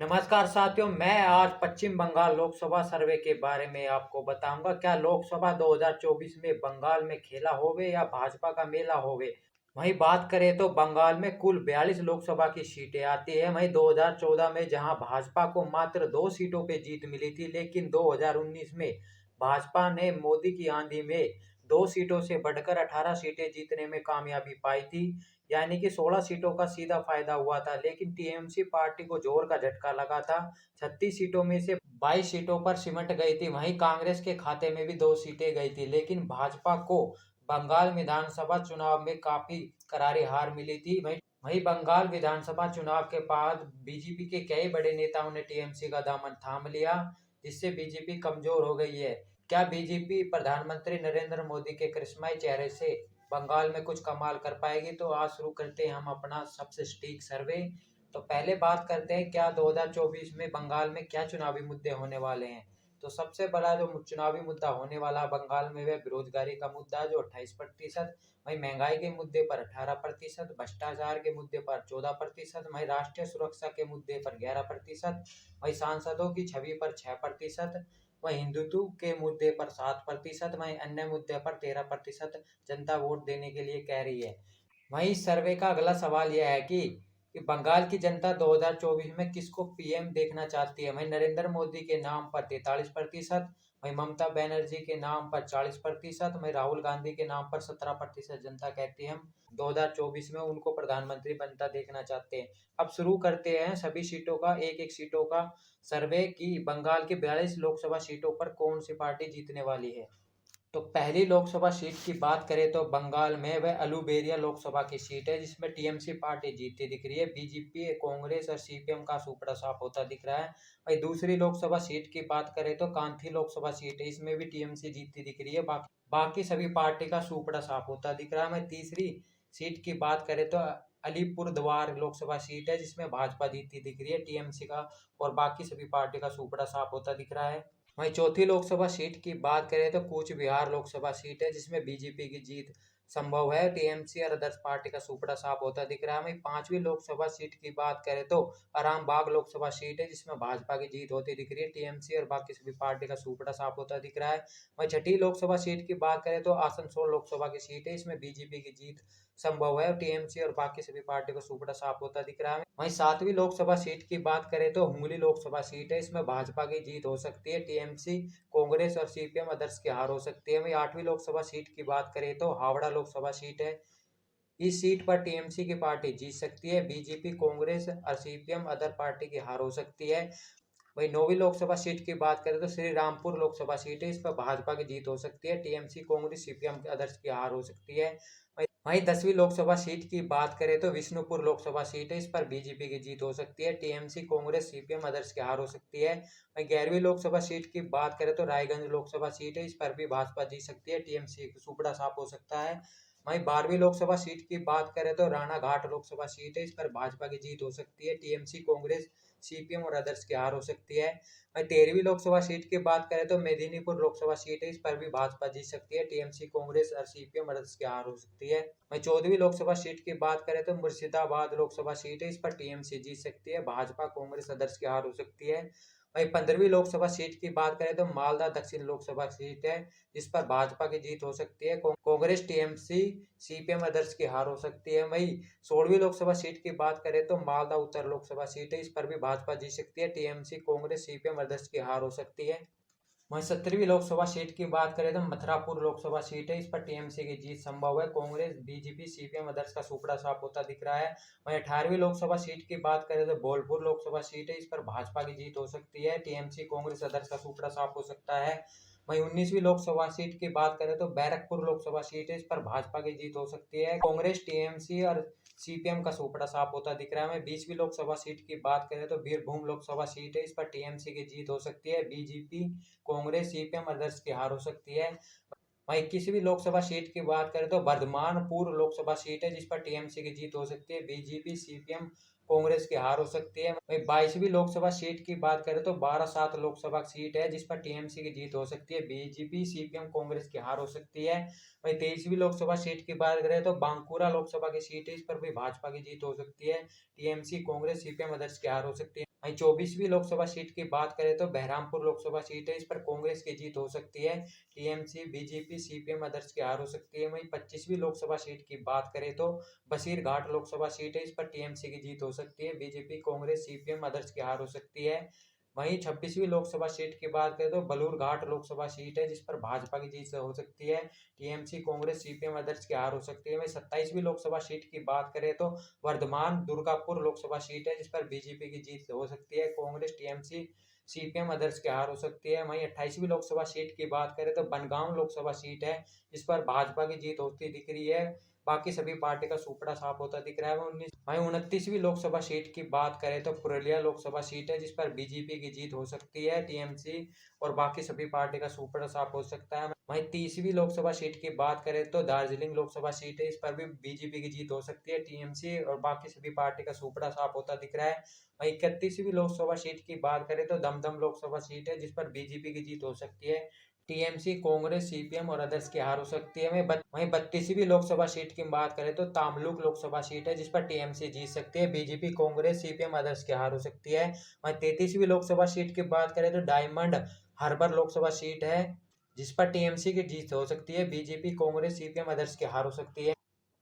नमस्कार साथियों, मैं आज पश्चिम बंगाल लोकसभा सर्वे के बारे में आपको बताऊंगा। क्या लोकसभा 2024 में बंगाल में खेला होवे या भाजपा का मेला होवे। वहीं बात करें तो बंगाल में कुल 42 लोकसभा की सीटें आती है। वहीं 2014 में जहां भाजपा को मात्र 2 सीटों पे जीत मिली थी, लेकिन 2019 में भाजपा ने मोदी की आंधी में 2 सीटों से बढ़कर 18 सीटें जीतने में कामयाबी पाई थी। यानी कि 16 सीटों का सीधा फायदा हुआ था, लेकिन टीएमसी पार्टी को जोर का झटका लगा था। 36 सीटों में से 22 सीटों पर सिमट गई थी। वहीं कांग्रेस के खाते में भी 2 सीटें गई थी, लेकिन भाजपा को बंगाल विधानसभा चुनाव में काफी करारी हार मिली थी। वहीं बंगाल विधानसभा चुनाव के बाद बीजेपी के कई बड़े नेताओं ने टीएमसी का दामन थाम लिया, जिससे बीजेपी कमजोर हो गई है। क्या बीजेपी प्रधानमंत्री नरेंद्र मोदी के करिश्माई चेहरे से बंगाल में कुछ कमाल कर पाएगी? तो आज शुरू करते हैं हम अपना सबसे सटीक सर्वे। तो पहले बात करते हैं क्या 2024 में बंगाल में क्या चुनावी मुद्दे होने वाले हैं। तो सबसे बड़ा जो चुनावी मुद्दा होने वाला बंगाल में वह बेरोजगारी का मुद्दा है, जो 28%। वहीं महंगाई के मुद्दे पर 18%, भ्रष्टाचार के मुद्दे पर 14%, वहीं राष्ट्रीय सुरक्षा के मुद्दे पर 11%, वहीं सांसदों की छवि पर 6%, वहीं हिंदुत्व के मुद्दे पर 7%, वहीं अन्य मुद्दे पर 13% जनता वोट देने के लिए कह रही है। वहीं इस सर्वे का अगला सवाल यह है कि बंगाल की जनता 2024 में किसको पीएम देखना चाहती है। वहीं नरेंद्र मोदी के नाम पर 43%, वहीं ममता बनर्जी के नाम पर 40%, वहीं राहुल गांधी के नाम पर 17% जनता कहती है हम 2024 में उनको प्रधानमंत्री बनता देखना चाहते हैं। अब शुरू करते हैं सभी सीटों का एक एक सीटों का सर्वे की बंगाल की 42 लोकसभा सीटों पर कौन सी पार्टी जीतने वाली है। तो पहली लोकसभा सीट की बात करें तो बंगाल में वह अलूबेरिया लोकसभा की सीट है, जिसमें टीएमसी पार्टी जीतती दिख रही है। बीजेपी, कांग्रेस और सीपीएम का सुपड़ा साफ होता दिख रहा है। वहीं दूसरी लोकसभा सीट की बात करें तो कांथी लोकसभा सीट है, इसमें भी टीएमसी जीतती दिख रही है। बाकी सभी पार्टी का सुपड़ा साफ होता दिख रहा है। वहीं तीसरी सीट की बात करें तो अलीपुर द्वार लोकसभा सीट है, जिसमें भाजपा जीतती दिख रही है टीएमसी का, और बाकी सभी पार्टी का सुपड़ा साफ होता दिख रहा है। वहीं चौथी लोकसभा सीट की बात करें तो कूच बिहार लोकसभा सीट है, जिसमें बीजेपी की जीत संभव है। टीएमसी और अदर्स पार्टी का सुपड़ा साफ होता दिख रहा है। वहीं पांचवी लोकसभा सीट की बात करें तो आरामबाग लोकसभा सीट है, जिसमें भाजपा की जीत होती दिख रही है। टीएमसी और बाकी सभी पार्टी का सुपड़ा साफ होता दिख रहा है। वहीं छठी लोकसभा सीट की बात करें तो आसनसोल लोकसभा की सीट है, इसमें बीजेपी की जीत संभव है। टीएमसी और बाकी सभी पार्टी का सुपड़ा साफ होता दिख रहा है। वहीं सातवीं लोकसभा सीट की बात करें तो हुगली लोकसभा सीट है, इसमें भाजपा की जीत हो सकती है। टीएमसी, कांग्रेस और सीपीएम अदर्स की हार हो सकती है। वहीं आठवीं लोकसभा सीट की बात करें तो हावड़ा लोकसभा सीट है, इस सीट पर टीएमसी की पार्टी जीत सकती है। बीजेपी, कांग्रेस और सीपीएम अदर पार्टी की हार हो सकती है। वहीं नौवीं लोकसभा सीट की बात करें तो श्री रामपुर लोकसभा सीट है, इस पर भाजपा की जीत हो सकती है। टीएमसी, कांग्रेस, सीपीएम अदर्स की हार हो सकती है। वहीं 10वीं लोकसभा सीट की बात करें तो विष्णुपुर लोकसभा सीट है, इस पर बीजेपी की जीत हो सकती है। टीएमसी, कांग्रेस, सीपीएम अदर्स की हार हो सकती है। वहीं 11वीं लोकसभा सीट की बात करें तो रायगंज लोकसभा सीट है, इस पर भी भाजपा जीत सकती है। टीएमसी सुपड़ा साफ हो सकता है। वहीं 12वीं लोकसभा सीट की बात करें तो रानाघाट लोकसभा सीट है, इस पर भाजपा की जीत हो सकती है। टीएमसी, कांग्रेस, सीपीएम और अदर्स की हार हो सकती है। वहीं 13वीं लोकसभा सीट की बात करें तो मेदिनीपुर लोकसभा सीट है, इस पर भी भाजपा जीत सकती है। टीएमसी, कांग्रेस और सीपीएम अदर्स की हार हो सकती है। वहीं 14वीं लोकसभा सीट की बात करें तो मुर्शिदाबाद लोकसभा सीट है, इस पर टीएमसी जीत सकती है। भाजपा, कांग्रेस अदर्स की हार हो सकती है। वहीं 15वीं लोकसभा सीट की बात करें तो मालदा दक्षिण लोकसभा सीट है, जिस पर भाजपा की जीत हो सकती है। कांग्रेस, टीएमसी, सीपीएम अदर्स की हार हो सकती है। वहीं 16वीं लोकसभा सीट की बात करें तो मालदा उत्तर लोकसभा सीट है, इस पर भी भाजपा जीत सकती है। टीएमसी, कांग्रेस, सीपीएम अदर्स की हार हो सकती है। वहीं 17वीं लोकसभा सीट की बात करें तो मथुरापुर लोकसभा सीट है, इस पर टीएमसी की जीत संभव है। कांग्रेस, बीजेपी, सीपीएम अदर्स का सुपड़ा साफ होता दिख रहा है। वहीं 18वीं लोकसभा सीट की बात करें तो बोलपुर लोकसभा सीट है, इस पर भाजपा की जीत हो सकती है। टीएमसी, कांग्रेस अदर्स का सुपड़ा साफ हो सकता है। वहीं 19वीं लोकसभा सीट की बात करें तो बैरकपुर लोकसभा सीट है, इस पर भाजपा की जीत हो सकती है। कांग्रेस, टीएमसी और सीपीएम का सुपड़ा साफ होता दिख रहा है। वहीं 20वीं लोकसभा सीट की बात करें तो बीरभूम लोकसभा सीट है, इस पर टीएमसी की जीत हो सकती है। बीजेपी, कांग्रेस, सीपीएम अदर्स की हार हो सकती है। वहीं 21वीं लोकसभा सीट की बात करें तो वर्धमान पूर्व लोकसभा सीट है, जिस पर टीएमसी की जीत हो सकती है। बीजेपी, सीपीएम, कांग्रेस की हार हो सकती है। वहीं 22वीं लोकसभा सीट की बात करें तो 12/7 लोकसभा सीट है, जिस पर टीएमसी की जीत हो सकती है। बीजेपी, सीपीएम, कांग्रेस की हार हो सकती है। वहीं 23वीं लोकसभा सीट की बात करें तो बांकुरा लोकसभा की सीट है, इस पर भी भाजपा की जीत हो सकती है। टीएमसी, कांग्रेस, सीपीएम अदर्स की हार हो सकती है। वहीं 24वीं लोकसभा सीट की बात करें तो बहरामपुर लोकसभा सीट है, इस पर कांग्रेस की जीत हो सकती है। टीएमसी, बीजेपी, सीपीएम अदर्स की हार हो सकती है। वहीं 25वीं लोकसभा सीट की बात करें तो बसीरघाट लोकसभा सीट है, इस पर टीएमसी की जीत हो सकती है। बीजेपी, कांग्रेस, सीपीएम अदर्स की हार हो सकती है। वहीं 26वीं लोकसभा सीट की बात करें तो बलूरघाट लोकसभा सीट है, जिस पर भाजपा की जीत हो सकती है। टीएमसी, कांग्रेस, सीपीएम अदर्स की हार हो सकती है। वहीं 27वीं लोकसभा सीट की बात करें तो वर्धमान दुर्गापुर लोकसभा सीट है, जिस पर बीजेपी की जीत हो सकती है। कांग्रेस, टीएमसी, सीपीएम अदर्स की हार हो सकती है। वहीं 28वीं लोकसभा सीट की बात करें तो बनगांव लोकसभा सीट है, जिस पर भाजपा की जीत होती दिख रही है। बाकी सभी पार्टी का सुपड़ा साफ होता दिख रहा है। वहीं 29वीं लोकसभा सीट की बात करें तो पुरुलिया लोकसभा सीट है, जिस पर बीजेपी की जीत हो सकती है। टीएमसी और बाकी सभी पार्टी का सुपड़ा साफ हो सकता है। वहीं 30वीं लोकसभा सीट की बात करें तो दार्जिलिंग लोकसभा सीट है, इस पर भी बीजेपी की जीत हो सकती है। टीएमसी और बाकी सभी पार्टी का सुपड़ा साफ होता दिख रहा है। वहीं 31वीं लोकसभा सीट की बात करें तो दमदम लोकसभा सीट है, जिस पर बीजेपी की जीत हो सकती है। टीएमसी, कांग्रेस, सीपीएम और अदर्स की हार हो सकती है। वहीं 32वीं लोकसभा सीट की बात करें तो तामलुक लोकसभा सीट है, जिस पर टीएमसी जीत सकती है। बीजेपी, कांग्रेस, सीपीएम अदर्स की हार हो सकती है। वहीं 33वीं लोकसभा सीट की बात करें तो डायमंड हार्बर लोकसभा सीट है, जिस पर टीएमसी की जीत हो सकती है। बीजेपी, कांग्रेस, सीपीएम अदर्स की हार हो सकती है।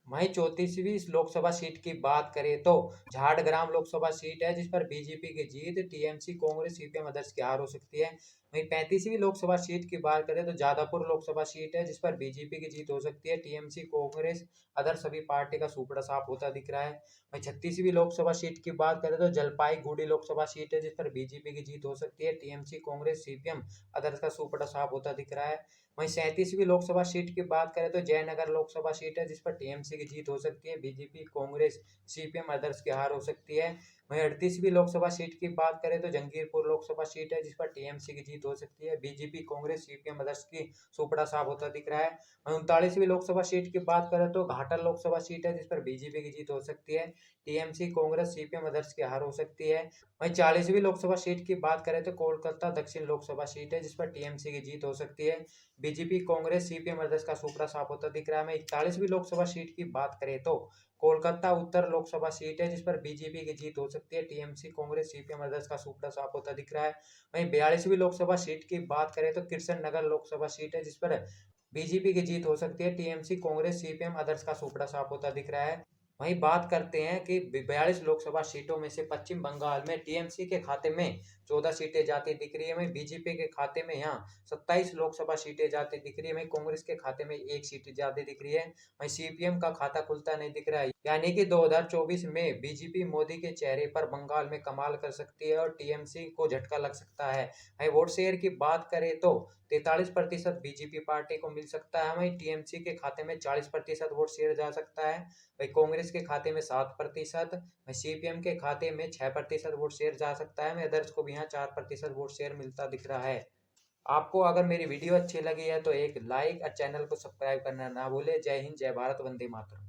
वहीं 34वीं लोकसभा सीट की बात करें तो झाड़ग्राम लोकसभा सीट है, जिस पर बीजेपी की जीत, टीएमसी, कांग्रेस, सीपीएम अदर्स की हार हो सकती है। वहीं 35वीं लोकसभा सीट की बात करें तो जादवपुर लोकसभा सीट है, जिस पर बीजेपी की जीत हो सकती है। टीएमसी, कांग्रेस, अदर सभी पार्टी का सुपड़ा साफ होता दिख रहा है। वहीं 36वीं लोकसभा सीट की बात करें तो जलपाईगुड़ी लोकसभा सीट है, जिस पर बीजेपी की जीत हो सकती है। टीएमसी, कांग्रेस, सीपीएम अदर्स का सुपड़ा साफ होता दिख रहा है। वहीं 37वीं लोकसभा सीट की बात करें तो जयनगर लोकसभा सीट है, जिस पर टीएमसी की जीत हो सकती है। बीजेपी, कांग्रेस, सीपीएम अदर्स की हार हो सकती है। वहीं 38वीं लोकसभा सीट की बात करें तो जंगीरपुर लोकसभा सीट है, जिस पर टीएमसी की जीत हो सकती है। बीजेपी, कांग्रेस, सीपीएम अदर्स की सुपड़ा साफ होता दिख रहा है। वहीं 39वीं लोकसभा सीट की बात करें तो घाटल लोकसभा सीट है, जिस पर बीजेपी की जीत हो सकती है। टीएमसी, कांग्रेस, सीपीएम अदर्स की हार हो सकती है। वहीं 40वीं लोकसभा सीट की बात करें तो कोलकाता दक्षिण लोकसभा सीट है, जिस पर टीएमसी की जीत हो सकती है। बीजेपी, कांग्रेस, सीपीएम अदर्स का सुपड़ा साफ होता दिख रहा है। 41वीं लोकसभा सीट की बात करें तो कोलकाता उत्तर लोकसभा सीट है, जिस पर बीजेपी की जीत हो सकती है। टीएमसी, कांग्रेस, सीपीएम अदर्स का सुपड़ा साफ होता दिख रहा है। वहीं 42वीं लोकसभा सीट की बात करें तो कृष्ण नगर लोकसभा सीट है, जिस पर बीजेपी की जीत हो सकती है। टीएमसी, कांग्रेस, सीपीएम अदर्स का सुपड़ा साफ होता दिख रहा है। वहीं बात करते हैं कि 42 लोकसभा सीटों में से पश्चिम बंगाल में टीएमसी के खाते में 14 सीटें जाती दिख रही है। वहीं बीजेपी के खाते में यहाँ 27 लोकसभा सीटें जाती दिख रही है। वहीं कांग्रेस के खाते में 1 सीट जाती दिख रही है। वहीं सीपीएम का खाता खुलता नहीं दिख रहा है। यानी कि 2024 में बीजेपी मोदी के चेहरे पर बंगाल में कमाल कर सकती है और टीएमसी को झटका लग सकता है। वहीं वोट शेयर की बात करें तो 43% बीजेपी पार्टी को मिल सकता है। वहीं टीएमसी के खाते में 40% वोट शेयर जा सकता है। वहीं कांग्रेस के खाते में 7%, वहीं सीपीएम के खाते में 6% वोट शेयर जा सकता है। वहीं अदर्स को भी यहाँ 4% वोट शेयर मिलता दिख रहा है। आपको अगर मेरी वीडियो अच्छी लगी है तो एक लाइक और चैनल को सब्सक्राइब करना ना भूले। जय हिंद, जय भारत, वंदे मातरम।